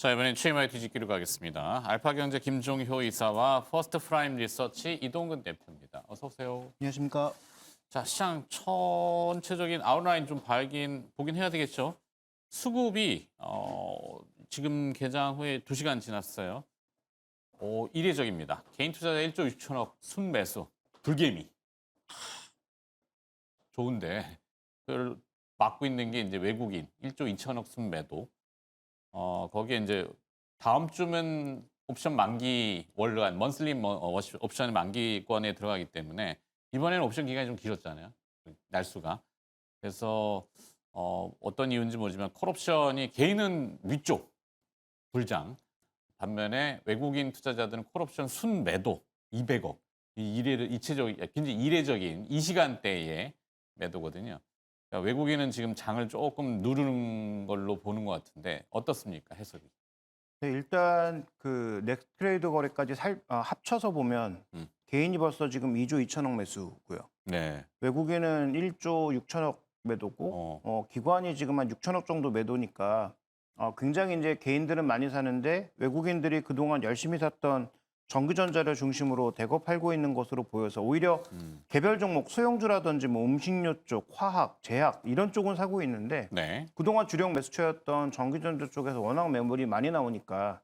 자, 이번엔 최마의 뒤집기로 가겠습니다. 알파경제 김종효 이사와 퍼스트 프라임 리서치 이동근 대표입니다. 어서 오세요. 안녕하십니까. 자, 시장 전체적인 아웃라인 좀 보긴 해야 되겠죠. 수급이 지금 개장 후에 2시간 지났어요. 이례적입니다. 개인 투자자 1조 6천억 순매수, 불개미. 좋은데 그걸 막고 있는 게 이제 외국인 1조 2천억 순매도. 거기에 이제 다음 주면 옵션 만기 월간 먼슬리 옵션 만기권에 들어가기 때문에 이번에는 옵션 기간이 좀 길었잖아요. 날수가. 그래서 어떤 이유인지 모르지만 콜옵션이 개인은 위쪽 불장. 반면에 외국인 투자자들은 콜옵션 순매도 200억. 굉장히 이례적인 이 시간대의 매도거든요. 그러니까 외국인은 지금 장을 조금 누르는 걸로 보는 것 같은데 어떻습니까? 해석이. 네, 일단 그 넥스트레이드 거래까지 합쳐서 보면 개인이 벌써 지금 2조 2천억 매수고요. 네. 외국인은 1조 6천억 매도고 기관이 지금 한 6천억 정도 매도니까 굉장히 이제 개인들은 많이 사는데 외국인들이 그동안 열심히 샀던 전기전자를 중심으로 대거 팔고 있는 것으로 보여서 오히려 개별 종목 소형주라든지 뭐 음식료 쪽, 화학, 제약 이런 쪽은 사고 있는데 네. 그동안 주력 매수처였던 전기전자 쪽에서 워낙 매물이 많이 나오니까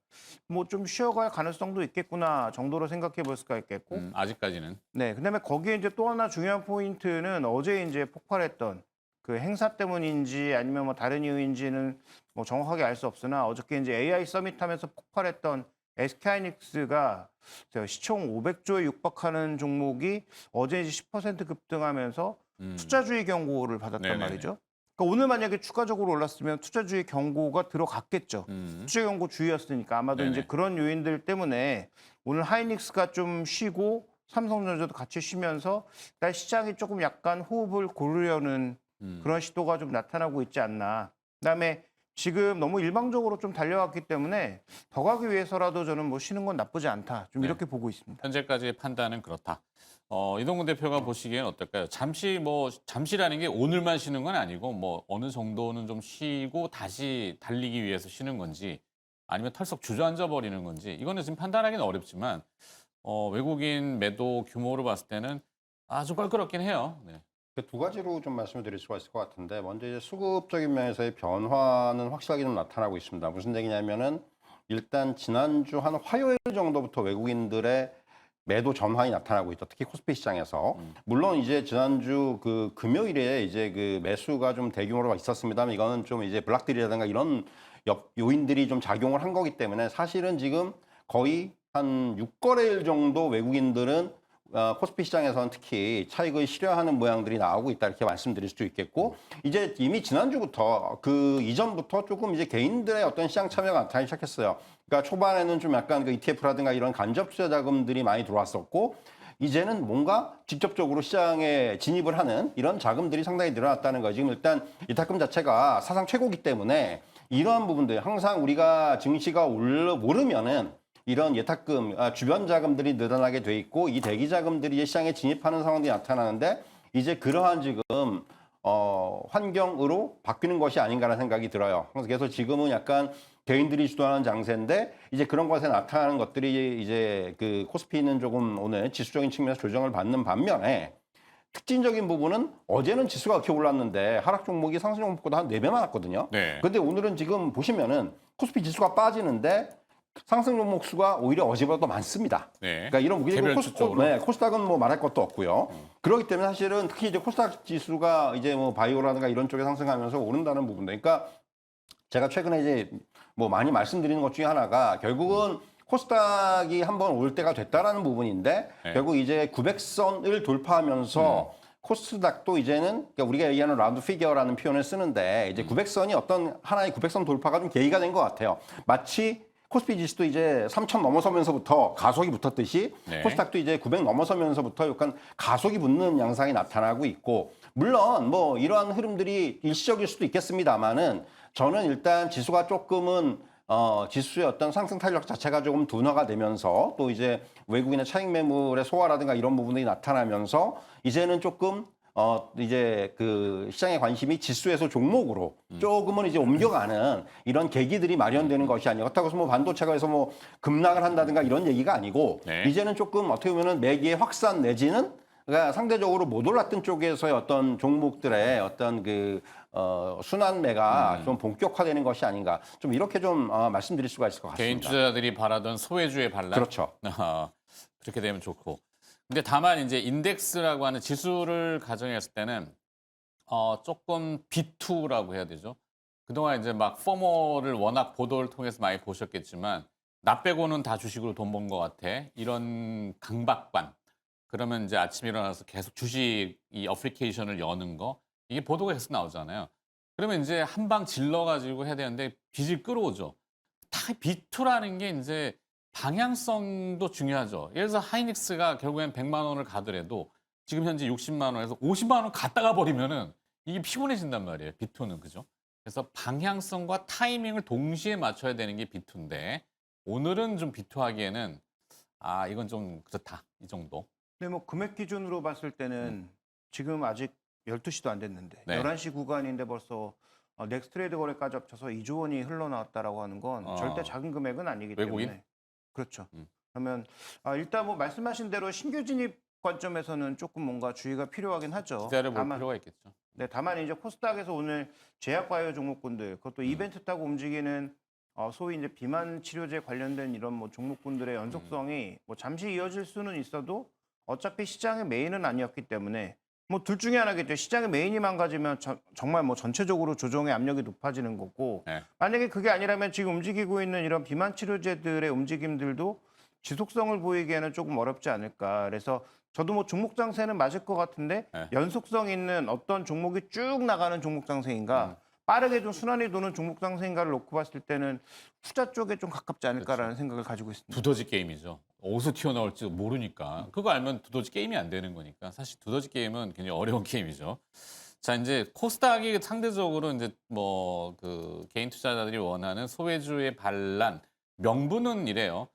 뭐 좀 쉬어갈 가능성도 있겠구나 정도로 생각해 볼 수가 있겠고 아직까지는. 네, 그다음에 거기에 이제 또 하나 중요한 포인트는 어제 이제 폭발했던 그 행사 때문인지 아니면 뭐 다른 이유인지는 뭐 정확하게 알 수 없으나 어저께 이제 AI 서밋 하면서 폭발했던 SK하이닉스가 시총 500조에 육박하는 종목이 어제 이제 10% 급등하면서 투자주의 경고를 받았단 네네네. 말이죠. 그러니까 오늘 만약에 추가적으로 올랐으면 투자주의 경고가 들어갔겠죠. 투자 경고 주의였으니까 아마도 네네. 이제 그런 요인들 때문에 오늘 하이닉스가 좀 쉬고 삼성전자도 같이 쉬면서 일단 시장이 조금 약간 호흡을 고르려는 그런 시도가 좀 나타나고 있지 않나. 그다음에 지금 너무 일방적으로 좀 달려왔기 때문에 더 가기 위해서라도 저는 뭐 쉬는 건 나쁘지 않다. 좀 네. 이렇게 보고 있습니다. 현재까지의 판단은 그렇다. 이동근 대표가 보시기엔 어떨까요? 잠시라는 게 오늘만 쉬는 건 아니고 뭐 어느 정도는 좀 쉬고 다시 달리기 위해서 쉬는 건지 아니면 털썩 주저앉아 버리는 건지 이거는 지금 판단하기는 어렵지만 외국인 매도 규모로 봤을 때는 아주 껄끄럽긴 해요. 네. 두 가지로 좀 말씀을 드릴 수가 있을 것 같은데 먼저 이제 수급적인 면에서의 변화는 확실하게 좀 나타나고 있습니다. 무슨 얘기냐면은 일단 지난주 한 화요일 정도부터 외국인들의 매도 전환이 나타나고 있다. 특히 코스피 시장에서. 물론 이제 지난주 그 금요일에 이제 그 매수가 좀 대규모로 있었습니다만 이거는 좀 이제 블락딜이라든가 이런 요인들이 좀 작용을 한 거기 때문에 사실은 지금 거의 한 6거래일 정도 외국인들은 코스피 시장에서는 특히 차익을 실현하는 모양들이 나오고 있다 이렇게 말씀드릴 수도 있겠고 이제 이미 지난주부터 그 이전부터 조금 이제 개인들의 어떤 시장 참여가 나타나기 시작했어요. 그러니까 초반에는 좀 약간 그 ETF라든가 이런 간접 투자 자금들이 많이 들어왔었고 이제는 뭔가 직접적으로 시장에 진입을 하는 이런 자금들이 상당히 늘어났다는 거예요. 지금 일단 이타금 자체가 사상 최고이기 때문에 이러한 부분들 항상 우리가 증시가 오르면은 이런 예탁금, 주변 자금들이 늘어나게 돼 있고 이 대기 자금들이 시장에 진입하는 상황들이 나타나는데 이제 그러한 지금 환경으로 바뀌는 것이 아닌가라는 생각이 들어요. 그래서 지금은 약간 개인들이 주도하는 장세인데 이제 그런 것에 나타나는 것들이 이제 그 코스피는 조금 오늘 지수적인 측면에서 조정을 받는 반면에 특징적인 부분은 어제는 지수가 이렇게 올랐는데 하락 종목이 상승 종목보다 한 4배 많았거든요. 네. 근데 오늘은 지금 보시면은 코스피 지수가 빠지는데 상승 종목 수가 오히려 어제보다 더 많습니다. 네. 그러니까 이런 무기적으로 개별주적으로. 코스닥은 뭐 말할 것도 없고요. 그렇기 때문에 사실은 특히 이제 코스닥 지수가 이제 뭐 바이오라든가 이런 쪽에 상승하면서 오른다는 부분들. 그러니까 제가 최근에 이제 뭐 많이 말씀드리는 것 중에 하나가 결국은 코스닥이 한번 올 때가 됐다라는 부분인데 네. 결국 이제 900선을 돌파하면서 코스닥도 이제는 그러니까 우리가 얘기하는 라운드 피겨라는 표현을 쓰는데 이제 900선이 어떤 하나의 900선 돌파가 좀 계기가 된 것 같아요. 마치 코스피 지수도 이제 3,000 넘어서면서부터 가속이 붙었듯이 네. 코스닥도 이제 900 넘어서면서부터 약간 가속이 붙는 양상이 나타나고 있고 물론 뭐 이러한 흐름들이 일시적일 수도 있겠습니다만은 저는 일단 지수가 조금은 지수의 어떤 상승 탄력 자체가 조금 둔화가 되면서 또 이제 외국인의 차익 매물의 소화라든가 이런 부분들이 나타나면서 이제는 조금 이제 그 시장의 관심이 지수에서 종목으로 조금은 이제 옮겨가는 이런 계기들이 마련되는 것이 아니고 그렇다고 해서 뭐 반도체가 해서 뭐 급락을 한다든가 이런 얘기가 아니고 네. 이제는 조금 어떻게 보면은 매기의 확산 내지는 그러니까 상대적으로 못 올랐던 쪽에서의 어떤 종목들의 어떤 그 순환매가 좀 본격화되는 것이 아닌가 좀 이렇게 좀 말씀드릴 수가 있을 것 같습니다. 개인 투자자들이 바라던 소외주의 반란. 그렇죠. 그렇게 되면 좋고. 근데 다만 이제 인덱스라고 하는 지수를 가정했을 때는 조금 B2라고 해야 되죠. 그동안 이제 막 포머를 워낙 보도를 통해서 많이 보셨겠지만 나 빼고는 다 주식으로 돈 번 것 같아. 이런 강박관. 그러면 이제 아침에 일어나서 계속 주식 이 어플리케이션을 여는 거 이게 보도가 계속 나오잖아요. 그러면 이제 한 방 질러가지고 해야 되는데 빚을 끌어오죠. 다 B2라는 게 이제 방향성도 중요하죠. 예를 들어서 하이닉스가 결국엔 100만 원을 가더라도 지금 현재 60만 원에서 50만 원 갔다가 버리면은 이게 피곤해진단 말이에요. B2는 그죠? 그래서 방향성과 타이밍을 동시에 맞춰야 되는 게 B2인데 오늘은 좀 B2 하기에는 이건 좀 그렇다 이 정도. 근데 뭐 금액 기준으로 봤을 때는 지금 아직 12시도 안 됐는데 네. 11시 구간인데 벌써 넥스트레이드 거래까지 합쳐서 2조 원이 흘러나왔다라고 하는 건 절대 작은 금액은 아니기 외국인? 때문에 그렇죠. 그러면 일단 뭐 말씀하신 대로 신규 진입 관점에서는 조금 뭔가 주의가 필요하긴 하죠. 기다려 볼 필요가 있겠죠. 네, 다만 이제 코스닥에서 오늘 제약바이오 종목군들 그것도 이벤트 타고 움직이는 소위 이제 비만 치료제 관련된 이런 뭐 종목군들의 연속성이 뭐 잠시 이어질 수는 있어도 어차피 시장의 메인은 아니었기 때문에 뭐 둘 중에 하나겠죠. 시장의 메인이 망가지면 정말 뭐 전체적으로 조정의 압력이 높아지는 거고 네. 만약에 그게 아니라면 지금 움직이고 있는 이런 비만 치료제들의 움직임들도 지속성을 보이기에는 조금 어렵지 않을까. 그래서 저도 뭐 종목 장세는 맞을 것 같은데 네. 연속성 있는 어떤 종목이 쭉 나가는 종목 장세인가 빠르게 좀 순환이 도는 종목 장세인가를 놓고 봤을 때는 후자 쪽에 좀 가깝지 않을까라는 생각을 가지고 있습니다. 두더지 게임이죠. 어디서 튀어나올지 모르니까. 그거 알면 두더지 게임이 안 되는 거니까. 사실 두더지 게임은 굉장히 어려운 게임이죠. 자, 이제 코스닥이 상대적으로 이제 뭐 그 개인 투자자들이 원하는 소외주의 반란 명분은 이래요.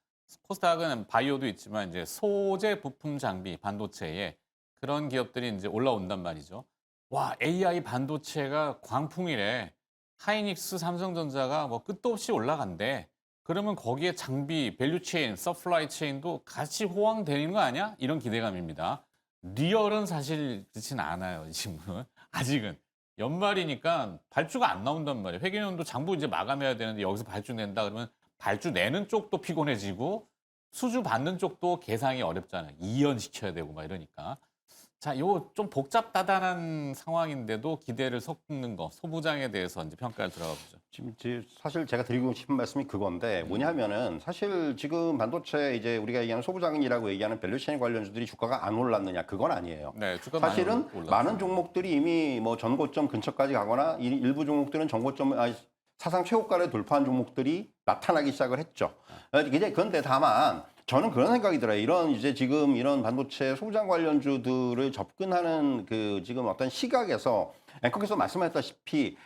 코스닥은 바이오도 있지만 이제 소재 부품 장비 반도체에 그런 기업들이 이제 올라온단 말이죠. 와, AI 반도체가 광풍이래. 하이닉스, 삼성전자가 뭐 끝도 없이 올라간대. 그러면 거기에 장비, 밸류체인, 서플라이 체인도 같이 호황되는 거 아니야? 이런 기대감입니다. 리얼은 사실 그렇진 않아요, 이 친구는. 아직은. 연말이니까 발주가 안 나온단 말이에요. 회계연도 장부 이제 마감해야 되는데 여기서 발주 낸다 그러면 발주 내는 쪽도 피곤해지고 수주 받는 쪽도 계상이 어렵잖아요. 이연시켜야 되고 막 이러니까. 자, 요 좀 복잡다단한 상황인데도 기대를 섞는 거, 소부장에 대해서 이제 평가를 들어가 보죠. 지금 사실 제가 드리고 싶은 말씀이 그건데 뭐냐면은 사실 지금 반도체 이제 우리가 얘기하는 소부장이라고 얘기하는 밸류체인 관련주들이 주가가 안 올랐느냐 그건 아니에요. 네, 주가 사실은 많이 많은 종목들이 이미 뭐 전고점 근처까지 가거나 일부 종목들은 전고점 사상 최고가를 돌파한 종목들이 나타나기 시작을 했죠. 이제 그런데 다만 저는 그런 생각이 들어요. 이런 이제 지금 이런 반도체 소부장 관련주들을 접근하는 그 지금 어떤 시각에서 앵커께서 말씀하셨다시피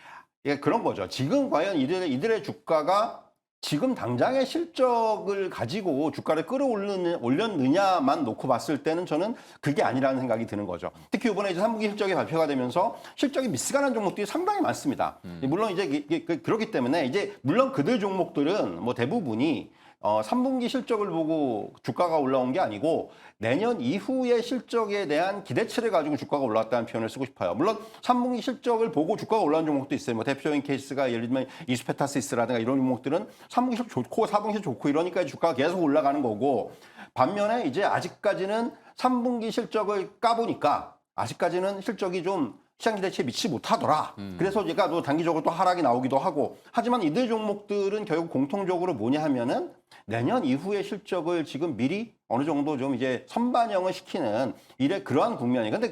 그런 거죠. 지금 과연 이들의 주가가 지금 당장의 실적을 가지고 주가를 올렸느냐만 놓고 봤을 때는 저는 그게 아니라는 생각이 드는 거죠. 특히 이번에 이제 3분기 실적이 발표가 되면서 실적이 미스가 난 종목들이 상당히 많습니다. 물론 이제 그렇기 때문에 이제 물론 그들 종목들은 뭐 대부분이 3분기 실적을 보고 주가가 올라온 게 아니고 내년 이후의 실적에 대한 기대치를 가지고 주가가 올라왔다는 표현을 쓰고 싶어요. 물론 3분기 실적을 보고 주가가 올라온 종목도 있어요. 뭐 대표적인 케이스가 예를 들면 이스페타시스라든가 이런 종목들은 3분기 실적 좋고 4분기 실적 좋고 이러니까 주가가 계속 올라가는 거고 반면에 이제 아직까지는 3분기 실적을 까보니까 아직까지는 실적이 좀 시장 기대치에 미치지 못하더라. 그래서 얘가 또 단기적으로 또 하락이 나오기도 하고 하지만 이들 종목들은 결국 공통적으로 뭐냐 하면은 내년 이후의 실적을 지금 미리 어느 정도 좀 이제 선반영을 시키는 그러한 국면이. 근데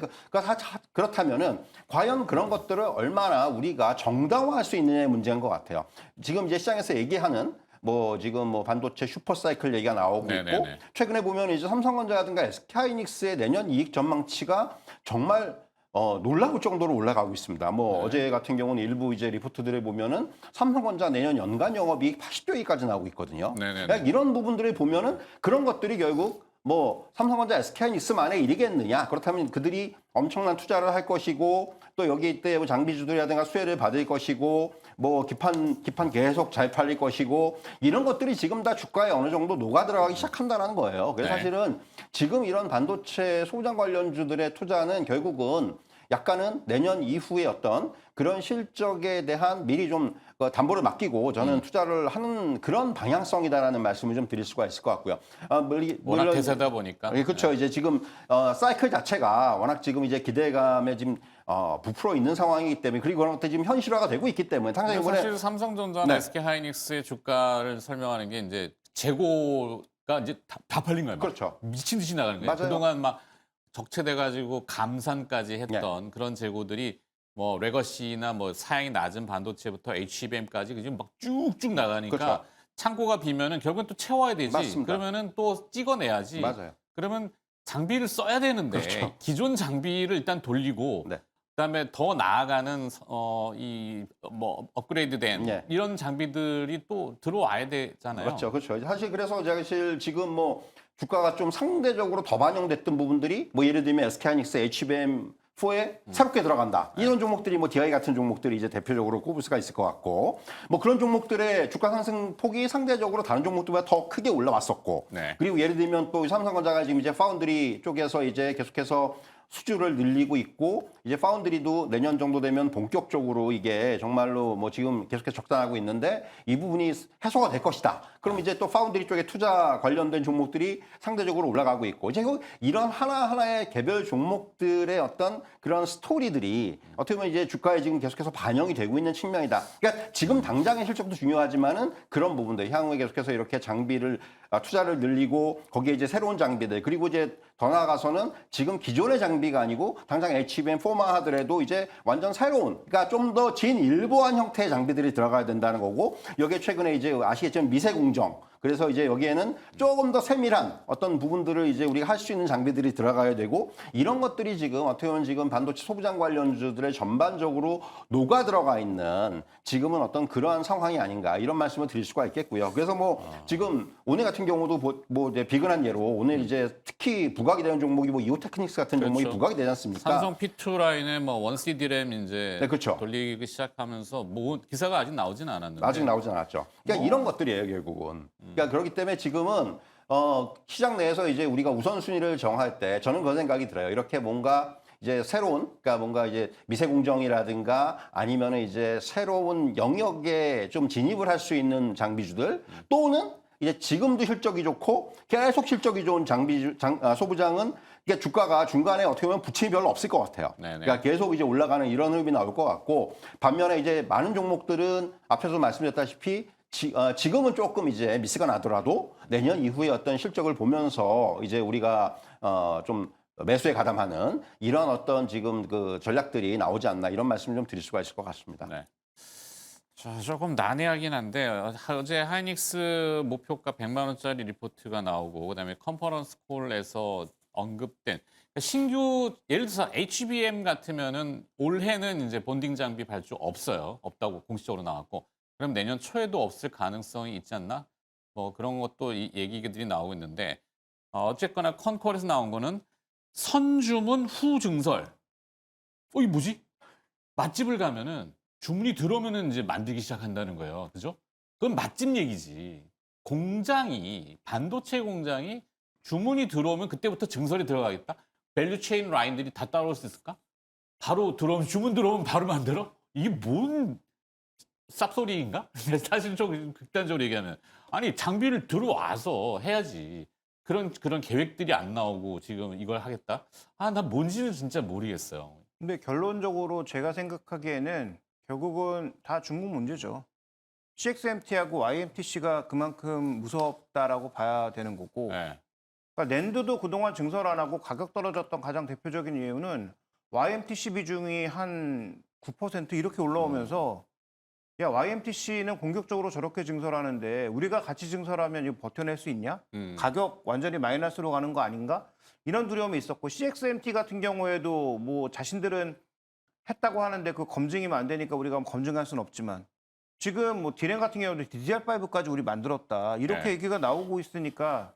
그렇다면은 과연 그런 것들을 얼마나 우리가 정당화할 수 있느냐의 문제인 것 같아요. 지금 이제 시장에서 얘기하는 뭐 지금 뭐 반도체 슈퍼사이클 얘기가 나오고 네네네. 있고 최근에 보면 이제 삼성전자라든가 SK하이닉스의 내년 이익 전망치가 정말 놀라울 정도로 올라가고 있습니다. 뭐 어제 같은 경우는 일부 이제 리포트들을 보면은 삼성전자 내년 연간 영업이익 80조 원까지 나오고 있거든요. 네네네. 그러니까 이런 부분들을 보면은 그런 것들이 결국 뭐 삼성전자, SK하이닉스만의 일이겠느냐? 그렇다면 그들이 엄청난 투자를 할 것이고 또 여기 이때 뭐 장비주들이라든가 수혜를 받을 것이고 뭐 기판 계속 잘 팔릴 것이고 이런 것들이 지금 다 주가에 어느 정도 녹아 들어가기 시작한다는 거예요. 그래서 네. 사실은 지금 이런 반도체 소부장 관련주들의 투자는 결국은 약간은 내년 이후에 어떤 그런 실적에 대한 미리 좀 담보를 맡기고 저는 투자를 하는 그런 방향성이다라는 말씀을 좀 드릴 수가 있을 것 같고요. 워낙 대세다 보니까. 예, 그렇죠. 이제 지금 사이클 자체가 워낙 지금 이제 기대감에 지금 부풀어 있는 상황이기 때문에 그리고 그런 것들이 지금 현실화가 되고 있기 때문에 당장 근데 이번에 사실 삼성전자나 네. SK하이닉스의 주가를 설명하는 게 이제 재고가 이제 다 팔린 거예요. 막. 그렇죠. 미친 듯이 나가는 거예요. 맞아요. 그동안 막 적체돼가지고 감산까지 했던 그런 재고들이 뭐 레거시나 뭐 사양이 낮은 반도체부터 HBM까지 지금 막 쭉쭉 나가니까 그렇죠. 창고가 비면은 결국은 또 채워야 되지. 맞습니다. 그러면은 또 찍어내야지. 맞아요. 그러면 장비를 써야 되는데 그렇죠. 기존 장비를 일단 돌리고 네. 그다음에 더 나아가는 이 뭐 업그레이드된 네. 이런 장비들이 또 들어와야 되잖아요. 그렇죠, 그렇죠. 사실 그래서 사실 지금 뭐 주가가 좀 상대적으로 더 반영됐던 부분들이 뭐 예를 들면 SK하이닉스, HBM4에 새롭게 들어간다. 이런 종목들이 뭐 DI 같은 종목들이 이제 대표적으로 꼽을 수가 있을 것 같고 뭐 그런 종목들의 주가 상승 폭이 상대적으로 다른 종목들보다 더 크게 올라왔었고 네. 그리고 예를 들면 또 삼성전자가 지금 이제 파운드리 쪽에서 이제 계속해서 수주를 늘리고 있고 이제 파운드리도 내년 정도 되면 본격적으로 이게 정말로 뭐 지금 계속해서 적단하고 있는데 이 부분이 해소가 될 것이다. 그럼 이제 또 파운드리 쪽에 투자 관련된 종목들이 상대적으로 올라가고 있고 이제 이런 하나하나의 개별 종목들의 어떤 그런 스토리들이 어떻게 보면 이제 주가에 지금 계속해서 반영이 되고 있는 측면이다. 그러니까 지금 당장의 실적도 중요하지만은 그런 부분들 향후에 계속해서 이렇게 장비를 투자를 늘리고 거기에 이제 새로운 장비들 그리고 이제 더 나아가서는 지금 기존의 장비가 아니고 당장 HBM4만 하더라도 이제 완전 새로운 그러니까 좀 더 진일보한 형태의 장비들이 들어가야 된다는 거고 여기에 최근에 이제 아시겠지만 미세 공정 그래서 이제 여기에는 조금 더 세밀한 어떤 부분들을 이제 우리가 할 수 있는 장비들이 들어가야 되고 이런 것들이 지금 어떻게 보면 지금 반도체 소부장 관련주들의 전반적으로 녹아 들어가 있는 지금은 어떤 그러한 상황이 아닌가 이런 말씀을 드릴 수가 있겠고요. 그래서 뭐 지금 오늘 같은 경우도 뭐 이제 비근한 예로 오늘 이제 특히 부각이 되는 종목이 뭐 이오테크닉스 같은 종목이 그렇죠. 부각이 되지 않습니까? 삼성 P2 라인에 뭐 원C DRAM 이제 네, 그렇죠. 돌리기 시작하면서 뭐 기사가 아직 나오진 않았는데 아직 나오진 않았죠. 그러니까 이런 것들이에요, 결국은. 그러니까 그렇기 때문에 지금은 시장 내에서 이제 우리가 우선순위를 정할 때 저는 그런 생각이 들어요. 이렇게 뭔가 이제 새로운, 그러니까 뭔가 이제 미세 공정이라든가 아니면은 이제 새로운 영역에 좀 진입을 할 수 있는 장비주들 또는 이제 지금도 실적이 좋고 계속 실적이 좋은 소부장은 그러니까 주가가 중간에 어떻게 보면 부침이 별로 없을 것 같아요. 네네. 그러니까 계속 이제 올라가는 이런 흐름이 나올 것 같고 반면에 이제 많은 종목들은 앞에서 말씀드렸다시피 지금은 조금 이제 미스가 나더라도 내년 이후에 어떤 실적을 보면서 이제 우리가 좀 매수에 가담하는 이런 어떤 지금 그 전략들이 나오지 않나 이런 말씀을 좀 드릴 수가 있을 것 같습니다. 네. 자, 조금 난해하긴 한데 어제 하이닉스 목표가 100만 원짜리 리포트가 나오고 그다음에 컨퍼런스 콜에서 언급된 그러니까 신규 예를 들어서 HBM 같으면은 올해는 이제 본딩 장비 발주 없다고 공식적으로 나왔고 그럼 내년 초에도 없을 가능성이 있지 않나? 뭐 그런 것도 이 얘기들이 나오고 있는데 어쨌거나 컨콜에서 나온 거는 선주문 후 증설. 이게 뭐지? 맛집을 가면은 주문이 들어오면은 이제 만들기 시작한다는 거예요. 그죠? 그건 맛집 얘기지. 반도체 공장이 주문이 들어오면 그때부터 증설이 들어가겠다? 밸류 체인 라인들이 다 따라올 수 있을까? 바로 주문 들어오면 바로 만들어? 이게 뭔 쌉소리인가? 사실 좀 극단적으로 얘기하면. 아니, 장비를 들어와서 해야지. 그런 계획들이 안 나오고 지금 이걸 하겠다? 나 뭔지는 진짜 모르겠어요. 근데 결론적으로 제가 생각하기에는 결국은 다 중국 문제죠. CXMT하고 YMTC가 그만큼 무섭다라고 봐야 되는 거고 네. 그러니까 낸드도 그동안 증설 안 하고 가격 떨어졌던 가장 대표적인 이유는 YMTC 비중이 한 9% 이렇게 올라오면서 야 YMTC는 공격적으로 저렇게 증설하는데 우리가 같이 증설하면 이거 버텨낼 수 있냐? 가격 완전히 마이너스로 가는 거 아닌가? 이런 두려움이 있었고 CXMT 같은 경우에도 뭐 자신들은 했다고 하는데 그 검증이면 안 되니까 우리가 검증할 수는 없지만 지금 뭐 디램 같은 경우도 DDR5까지 우리 만들었다. 이렇게 네. 얘기가 나오고 있으니까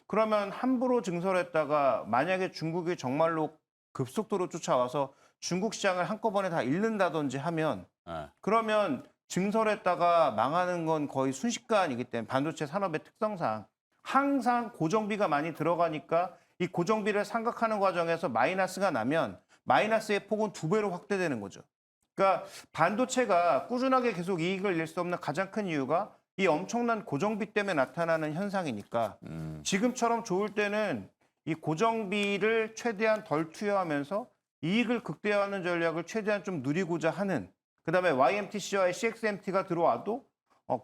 그러면 함부로 증설했다가 만약에 중국이 정말로 급속도로 쫓아와서 중국 시장을 한꺼번에 다 잃는다든지 하면 네. 그러면 증설했다가 망하는 건 거의 순식간이기 때문에 반도체 산업의 특성상 항상 고정비가 많이 들어가니까 이 고정비를 상각하는 과정에서 마이너스가 나면 마이너스의 폭은 2배로 확대되는 거죠. 그러니까 반도체가 꾸준하게 계속 이익을 낼 수 없는 가장 큰 이유가 이 엄청난 고정비 때문에 나타나는 현상이니까 지금처럼 좋을 때는 이 고정비를 최대한 덜 투여하면서 이익을 극대화하는 전략을 최대한 좀 누리고자 하는 그다음에 YMTC와 CXMT가 들어와도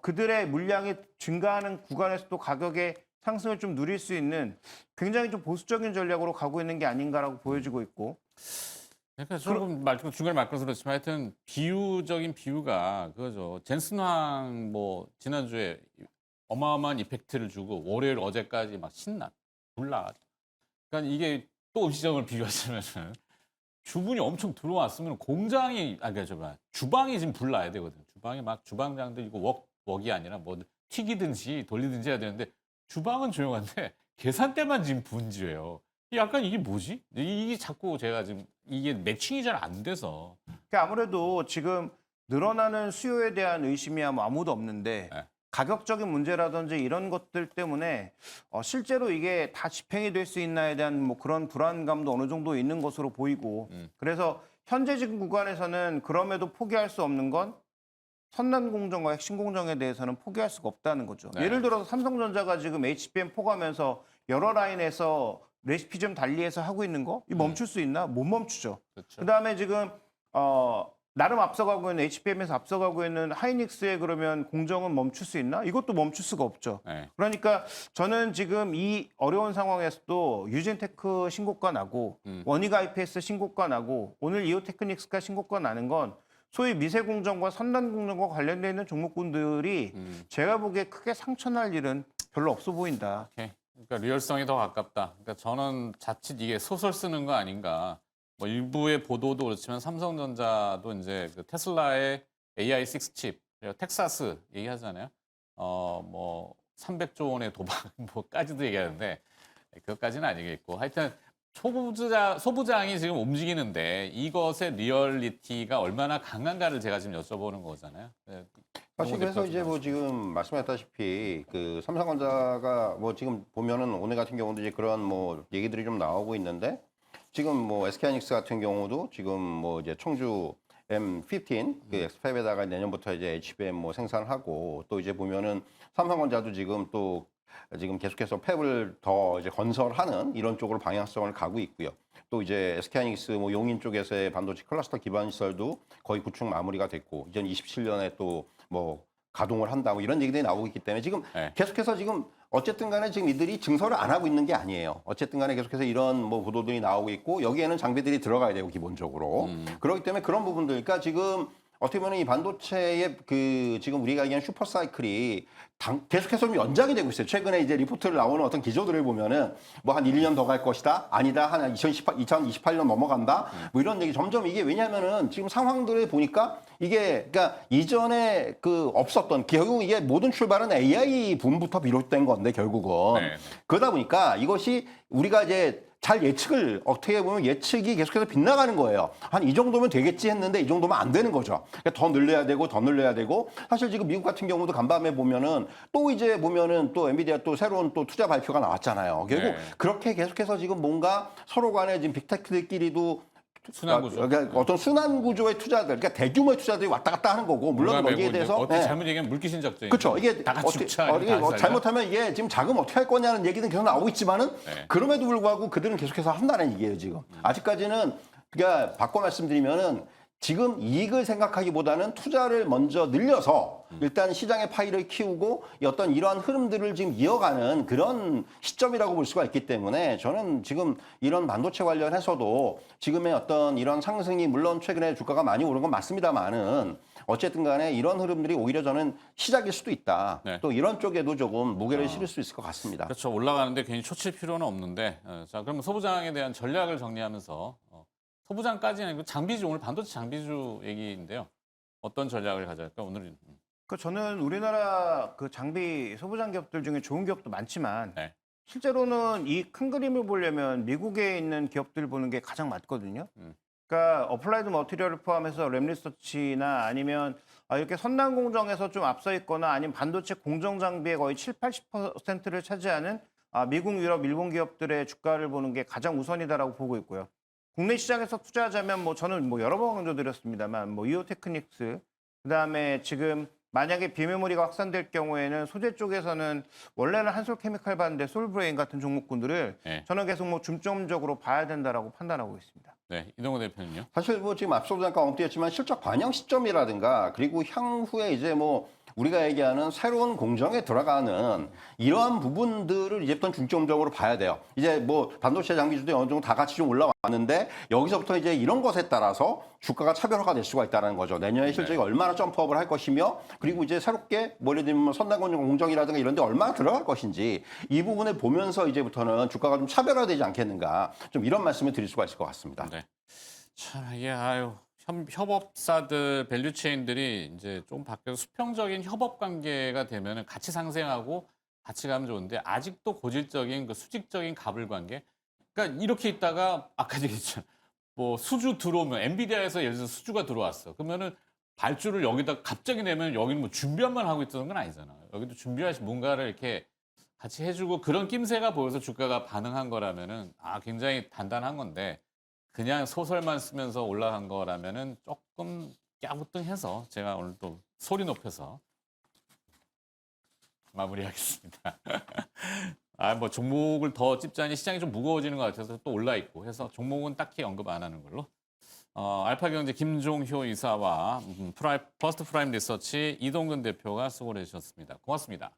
그들의 물량이 증가하는 구간에서도 가격의 상승을 좀 누릴 수 있는 굉장히 좀 보수적인 전략으로 가고 있는 게 아닌가라고 보여지고 있고 그러니까 조금 중간에 말씀서 그렇지만 하여튼 비유적인 비유가 그거죠. 젠슨 황 뭐 지난주에 어마어마한 이펙트를 주고 월요일 어제까지 막 신나 불나. 그러니까 이게 또 음식점을 비교하시면은 주문이 엄청 들어왔으면 공장이 그러니까 주방이 지금 불나야 되거든. 주방이 막 주방장들 이거 웍이 아니라 뭐 튀기든지 돌리든지 해야 되는데 주방은 조용한데 계산대만 지금 분주해요. 약간 이게 뭐지? 이게 자꾸 제가 지금 이게 매칭이 잘 안 돼서. 그러니까 아무래도 지금 늘어나는 수요에 대한 의심이 아무도 없는데 네. 가격적인 문제라든지 이런 것들 때문에 실제로 이게 다 집행이 될 수 있나에 대한 뭐 그런 불안감도 어느 정도 있는 것으로 보이고 그래서 현재 지금 구간에서는 그럼에도 포기할 수 없는 건 선단 공정과 핵심 공정에 대해서는 포기할 수가 없다는 거죠. 네. 예를 들어서 삼성전자가 지금 HBM 포가면서 여러 라인에서 레시피 좀 달리해서 하고 있는 거? 이 멈출 수 있나? 못 멈추죠. 그렇죠. 그다음에 지금 나름 앞서가고 있는 HBM에서 앞서가고 있는 하이닉스의 그러면 공정은 멈출 수 있나? 이것도 멈출 수가 없죠. 네. 그러니까 저는 지금 이 어려운 상황에서도 유진테크 신고가 나고 원익 IPS 신고가 나고 오늘 이오테크닉스가 신고가 나는 건 소위 미세 공정과 선단 공정과 관련되어 있는 종목군들이 제가 보기에 크게 상처날 일은 별로 없어 보인다. 오케이. 그러니까 리얼성이 더 가깝다. 그러니까 저는 자칫 이게 소설 쓰는 거 아닌가. 뭐 일부의 보도도 그렇지만 삼성전자도 이제 그 테슬라의 AI6 칩, 텍사스 얘기하잖아요. 뭐 300조 원의 도박 뭐까지도 얘기하는데 그것까지는 아니겠고 하여튼 소부장이 지금 움직이는데 이것의 리얼리티가 얼마나 강한가를 제가 지금 여쭤보는 거잖아요. 사실 그래서 이제 뭐 지금 말씀하셨다시피 그 삼성전자가 뭐 지금 보면은 오늘 같은 경우도 이제 그런 뭐 얘기들이 좀 나오고 있는데 지금 뭐 SK하이닉스 같은 경우도 지금 뭐 이제 청주 M15 그 엑스팹에다가 내년부터 이제 HBM 뭐 생산하고 또 이제 보면은 삼성전자도 지금 계속해서 팹을 더 이제 건설하는 이런 쪽으로 방향성을 가고 있고요. 또 이제 SK하이닉스 뭐 용인 쪽에서의 반도체 클러스터 기반 시설도 거의 구축 마무리가 됐고 2027년에 또 뭐 가동을 한다 뭐 이런 얘기들이 나오고 있기 때문에 지금 네. 계속해서 지금 어쨌든 간에 지금 이들이 증설을 안 하고 있는 게 아니에요. 어쨌든 간에 계속해서 이런 뭐 보도들이 나오고 있고 여기에는 장비들이 들어가야 되고 기본적으로. 그렇기 때문에 그런 부분들 그러니까 지금 어떻게 보면 이 반도체의 그 지금 우리가 얘기하는 슈퍼 사이클이 계속해서 좀 연장이 되고 있어요. 최근에 이제 리포트를 나오는 어떤 기조들을 보면은 뭐 한 1, 2년 더 갈 것이다. 아니다. 한 2028년 넘어간다. 뭐 이런 얘기 점점 이게 왜냐면은 지금 상황들을 보니까 이게 그러니까 이전에 그 없었던 결국 이게 모든 출발은 AI 붐부터 비롯된 건데 결국은 네. 그러다 보니까 이것이 우리가 이제 잘 예측을 어떻게 보면 예측이 계속해서 빗나가는 거예요. 한 이 정도면 되겠지 했는데 이 정도면 안 되는 거죠. 그러니까 더 늘려야 되고 더 늘려야 되고 사실 지금 미국 같은 경우도 간밤에 보면은 또 이제 보면은 또 엔비디아 또 새로운 또 투자 발표가 나왔잖아요. 결국 네. 그렇게 계속해서 지금 뭔가 서로 간에 지금 빅테크들끼리도 순환 구조. 그러니까 어떤 순환 구조의 투자들, 그러니까 대규모의 투자들이 왔다 갔다 하는 거고 물론 여기에 대해서 어떻게 잘못 얘기하면 물귀신 작전. 그렇죠. 이게 다 같이 죽자. 이게 잘못하면 이게 지금 자금 어떻게 할 거냐는 얘기는 계속 나오고 있지만은 네. 그럼에도 불구하고 그들은 계속해서 한다는 얘기예요 지금. 아직까지는 그러니까 바꿔 말씀드리면은 지금 이익을 생각하기보다는 투자를 먼저 늘려서 일단 시장의 파이를 키우고 어떤 이러한 흐름들을 지금 이어가는 그런 시점이라고 볼 수가 있기 때문에 저는 지금 이런 반도체 관련해서도 지금의 어떤 이런 상승이 물론 최근에 주가가 많이 오른 건 맞습니다만은 어쨌든 간에 이런 흐름들이 오히려 저는 시작일 수도 있다. 네. 또 이런 쪽에도 조금 무게를 실을 수 있을 것 같습니다. 그렇죠. 올라가는데 괜히 초칠 필요는 없는데. 자, 그럼 소부장에 대한 전략을 정리하면서 소부장까지는 아니고 장비주 오늘 반도체 장비주 얘기인데요. 어떤 전략을 가져갈까 오늘은? 그 저는 우리나라 그 장비 소부장 기업들 중에 좋은 기업도 많지만 네. 실제로는 이 큰 그림을 보려면 미국에 있는 기업들 보는 게 가장 맞거든요. 그러니까 어플라이드 머티리얼을 포함해서 램리서치나 아니면 이렇게 선단 공정에서 좀 앞서 있거나 아니면 반도체 공정 장비의 거의 7, 80%를 차지하는 미국, 유럽, 일본 기업들의 주가를 보는 게 가장 우선이다라고 보고 있고요. 국내 시장에서 투자하자면 뭐 저는 뭐 여러 번 강조드렸습니다만 뭐 이오테크닉스 그다음에 지금 만약에 비메모리가 확산될 경우에는 소재 쪽에서는 원래는 한솔케미칼 봤는데 솔브레인 같은 종목군들을 네. 저는 계속 뭐 중점적으로 봐야 된다라고 판단하고 있습니다. 네, 이동호 대표는요? 사실 뭐 지금 앞서도 잠깐 언급했지만 실적 반영 시점이라든가 그리고 향후에 이제 뭐 우리가 얘기하는 새로운 공정에 들어가는 이러한 부분들을 이제부터 중점적으로 봐야 돼요. 이제 뭐 반도체 장비주도 어느 정도 다 같이 좀 올라왔는데 여기서부터 이제 이런 것에 따라서 주가가 차별화가 될 수가 있다는 거죠. 내년에 실적이 얼마나 점프업을 할 것이며 그리고 이제 새롭게 뭐 예를 들면 선단 공정이라든가 이런 데 얼마나 들어갈 것인지 이 부분을 보면서 이제부터는 주가가 좀 차별화되지 않겠는가 좀 이런 말씀을 드릴 수가 있을 것 같습니다. 네. 참 이게 협업사들 밸류체인들이 이제 좀 바뀌어서 수평적인 협업 관계가 되면은 같이 상생하고 같이 가면 좋은데 아직도 고질적인 그 수직적인 갑을 관계. 그러니까 이렇게 있다가 아까 얘기했잖아. 뭐 수주 들어오면 엔비디아에서 예를 들어서 수주가 들어왔어. 그러면은 발주를 여기다 갑자기 내면 여기는 뭐 준비한만 하고 있던 건 아니잖아. 여기도 준비하시 뭔가를 이렇게 같이 해주고 그런 낌새가 보여서 주가가 반응한 거라면은 굉장히 단단한 건데. 그냥 소설만 쓰면서 올라간 거라면은 조금 깨우뚱해서 제가 오늘 또 소리 높여서 마무리하겠습니다. 뭐 종목을 더 찝자니 시장이 좀 무거워지는 것 같아서 또 올라 있고 해서 종목은 딱히 언급 안 하는 걸로. 알파경제 김종효 이사와 퍼스트 프라임 리서치 이동근 대표가 수고를 해주셨습니다. 고맙습니다.